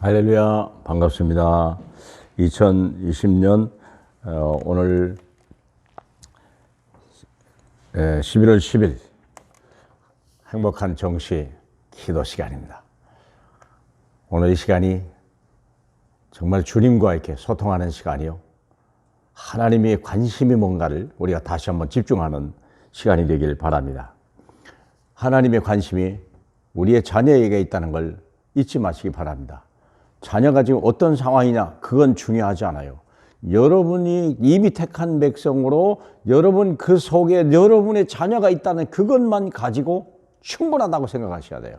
할렐루야, 반갑습니다. 2020년 오늘 11월 10일 행복한 정시 기도 시간입니다. 오늘 이 시간이 정말 주님과 이렇게 소통하는 시간이요, 하나님의 관심이 뭔가를 우리가 다시 한번 집중하는 시간이 되길 바랍니다. 하나님의 관심이 우리의 자녀에게 있다는 걸 잊지 마시기 바랍니다. 자녀가 지금 어떤 상황이냐, 그건 중요하지 않아요. 여러분이 이미 택한 백성으로 여러분 그 속에 여러분의 자녀가 있다는 그것만 가지고 충분하다고 생각하셔야 돼요.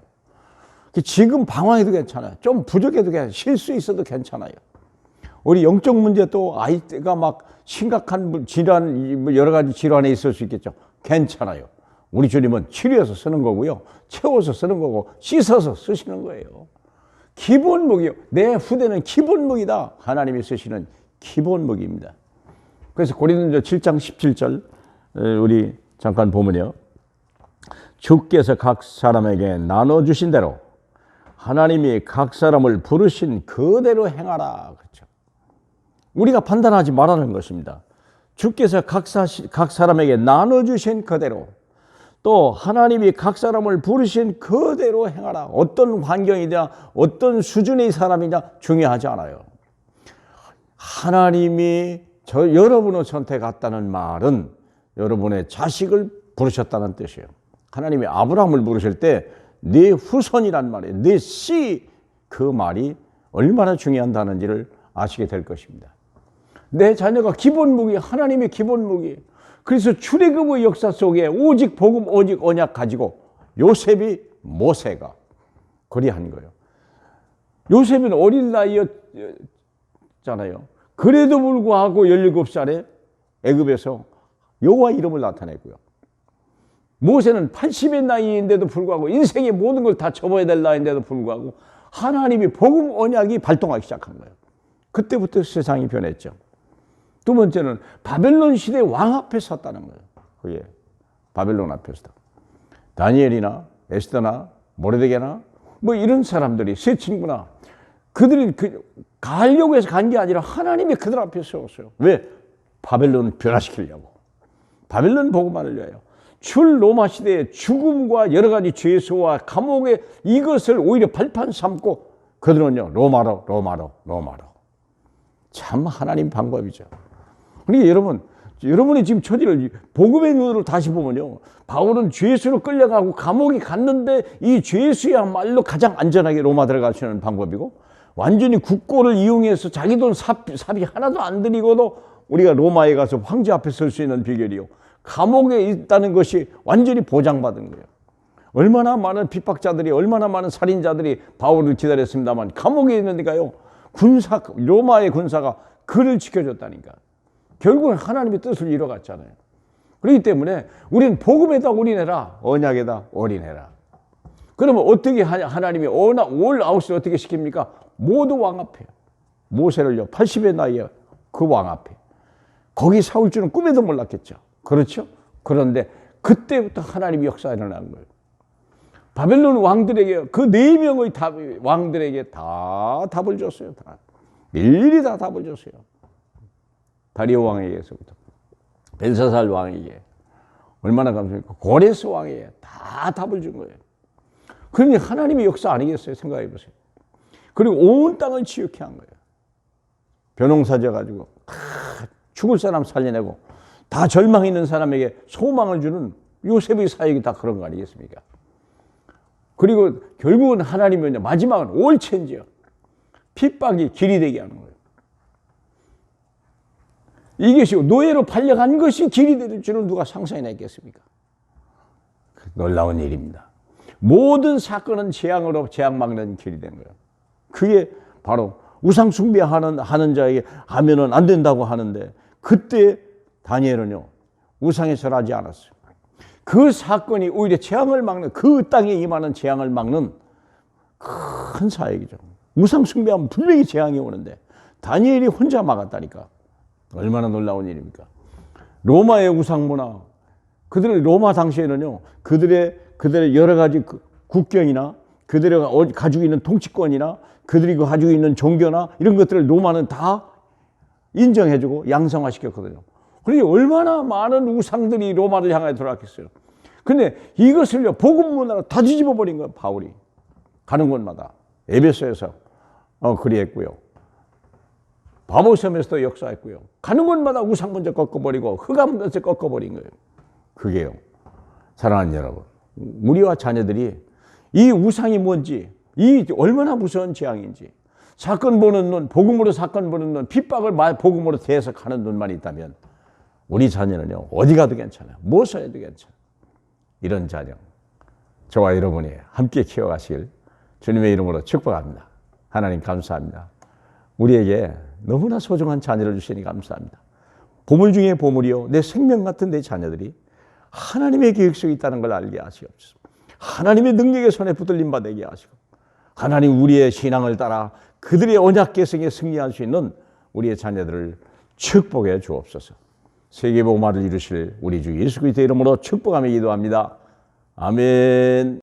지금 방황해도 괜찮아요. 좀 부족해도 괜찮아요. 실수 있어도 괜찮아요. 우리 영적 문제도 아이가 막 심각한 질환, 여러 가지 질환에 있을 수 있겠죠. 괜찮아요. 우리 주님은 치료해서 쓰는 거고요, 채워서 쓰는 거고, 씻어서 쓰시는 거예요. 기본 무기요. 내 후대는 기본 무기다. 하나님이 쓰시는 기본 무기입니다. 그래서 고린도전서 7장 17절 우리 잠깐 보면요, 주께서 각 사람에게 나눠주신 대로 하나님이 각 사람을 부르신 그대로 행하라. 그렇죠. 우리가 판단하지 말라는 것입니다. 주께서 각 사람에게 나눠주신 그대로, 또 하나님이 각 사람을 부르신 그대로 행하라. 어떤 환경이냐, 어떤 수준의 사람이냐 중요하지 않아요. 하나님이 여러분을 선택했다는 말은 여러분의 자식을 부르셨다는 뜻이에요. 하나님이 아브라함을 부르실 때 네 후손이란 말이에요. 네 씨, 그 말이 얼마나 중요한다는지를 아시게 될 것입니다. 내 자녀가 기본 무기, 하나님의 기본 무기. 그래서 출애굽의 역사 속에 오직 복음, 오직 언약 가지고 요셉이 모세가 그리한 거예요. 요셉은 어린 나이였잖아요. 그래도 불구하고 17살에 애굽에서 여호와 이름을 나타냈고요. 모세는 80의 나이인데도 불구하고 인생의 모든 걸 다 접어야 될 나이인데도 불구하고 하나님이 복음 언약이 발동하기 시작한 거예요. 그때부터 세상이 변했죠. 두 번째는 바벨론 시대 왕 앞에 섰다는 거예요. 그게 바벨론 앞에 섰다. 다니엘이나 에스더나 모르드게나 뭐 이런 사람들이, 세 친구나, 그들이 가려고 해서 간 게 아니라 하나님이 그들 앞에 세웠어요. 왜? 바벨론을 변화시키려고. 바벨론 복음만을 위하여. 출 로마 시대의 죽음과 여러 가지 죄수와 감옥에 이것을 오히려 발판 삼고 그들은요, 로마로. 참 하나님 방법이죠. 그러니까 여러분이 지금 처지를 복음의 눈으로 다시 보면요, 바울은 죄수로 끌려가고 감옥에 갔는데 이 죄수야말로 가장 안전하게 로마 들어갈 수 있는 방법이고, 완전히 국고를 이용해서 자기 돈 삽이 하나도 안 들이고도 우리가 로마에 가서 황제 앞에 설 수 있는 비결이요, 감옥에 있다는 것이 완전히 보장받은 거예요. 얼마나 많은 핍박자들이, 얼마나 많은 살인자들이 바울을 기다렸습니다만 감옥에 있는데가요, 로마의 군사가 그를 지켜줬다니까. 결국은 하나님의 뜻을 이뤄갔잖아요. 그렇기 때문에 우리는 복음에다 올인해라, 언약에다 올인해라. 그러면 어떻게 하나님이 올 아웃을 어떻게 시킵니까? 모두 왕 앞에. 모세를요, 80의 나이에 그 왕 앞에. 거기 세울 줄은 꿈에도 몰랐겠죠. 그렇죠? 그런데 그때부터 하나님이 역사가 일어난 거예요. 바벨론 왕들에게, 그 4명의 왕들에게 다 답을 줬어요. 다. 일일이 다 답을 줬어요. 다리오 왕에게서부터 벨사살 왕에게, 얼마나 감사합니까? 고레스 왕에게 다 답을 준 거예요. 그러니 하나님의 역사 아니겠어요? 생각해 보세요. 그리고 온 땅을 치유케 한 거예요. 벼농사져 가지고 다 죽을 사람 살려내고 다 절망 있는 사람에게 소망을 주는 요셉의 사역이 다 그런 거 아니겠습니까? 그리고 결국은 하나님은 마지막은 올 체인지요. 핍박이 길이 되게 하는 거예요. 이것이 노예로 팔려간 것이 길이 될 줄은 누가 상상이나 했겠습니까? 놀라운 일입니다. 모든 사건은 재앙으로 재앙 막는 길이 된 거예요. 그게 바로 우상 숭배하는 자에게 하면은 안 된다고 하는데, 그때 다니엘은요, 우상에 절하지 않았어요. 그 사건이 오히려 재앙을 막는, 그 땅에 임하는 재앙을 막는 큰 사역이죠. 우상 숭배하면 분명히 재앙이 오는데 다니엘이 혼자 막았다니까. 얼마나 놀라운 일입니까? 로마의 우상 문화, 그들의 로마 당시에는요, 그들의 여러 가지 국경이나 그들이 가지고 있는 통치권이나 그들이 가지고 있는 종교나 이런 것들을 로마는 다 인정해주고 양성화시켰거든요. 그러니 얼마나 많은 우상들이 로마를 향해 돌아왔겠어요. 근데 이것을요, 복음 문화로 다 뒤집어 버린 거예요, 바울이. 가는 곳마다. 에베소에서 그리했고요. 바모섬에서도 역사했고요. 가는 곳마다 우상 먼저 꺾어버리고 흑암 먼저 꺾어버린 거예요. 그게요. 사랑하는 여러분, 우리와 자녀들이 이 우상이 뭔지, 이 얼마나 무서운 재앙인지, 사건 보는 눈, 복음으로 사건 보는 눈, 핍박을 복음으로 대해석하는 눈만 있다면 우리 자녀는요, 어디 가도 괜찮아요. 무엇을 해도 괜찮아요. 이런 자녀, 저와 여러분이 함께 키워가시길 주님의 이름으로 축복합니다. 하나님 감사합니다. 우리에게 너무나 소중한 자녀를 주시니 감사합니다. 보물 중에 보물이요, 내 생명 같은 내 자녀들이 하나님의 계획 속에 있다는 걸 알게 하시옵소서. 하나님의 능력의 손에 붙들림 받게 하시고, 하나님 우리의 신앙을 따라 그들의 언약 계승에 승리할 수 있는 우리의 자녀들을 축복해 주옵소서. 세계복음화를 이루실 우리 주 예수 그리스도의 이름으로 축복하며 기도합니다. 아멘.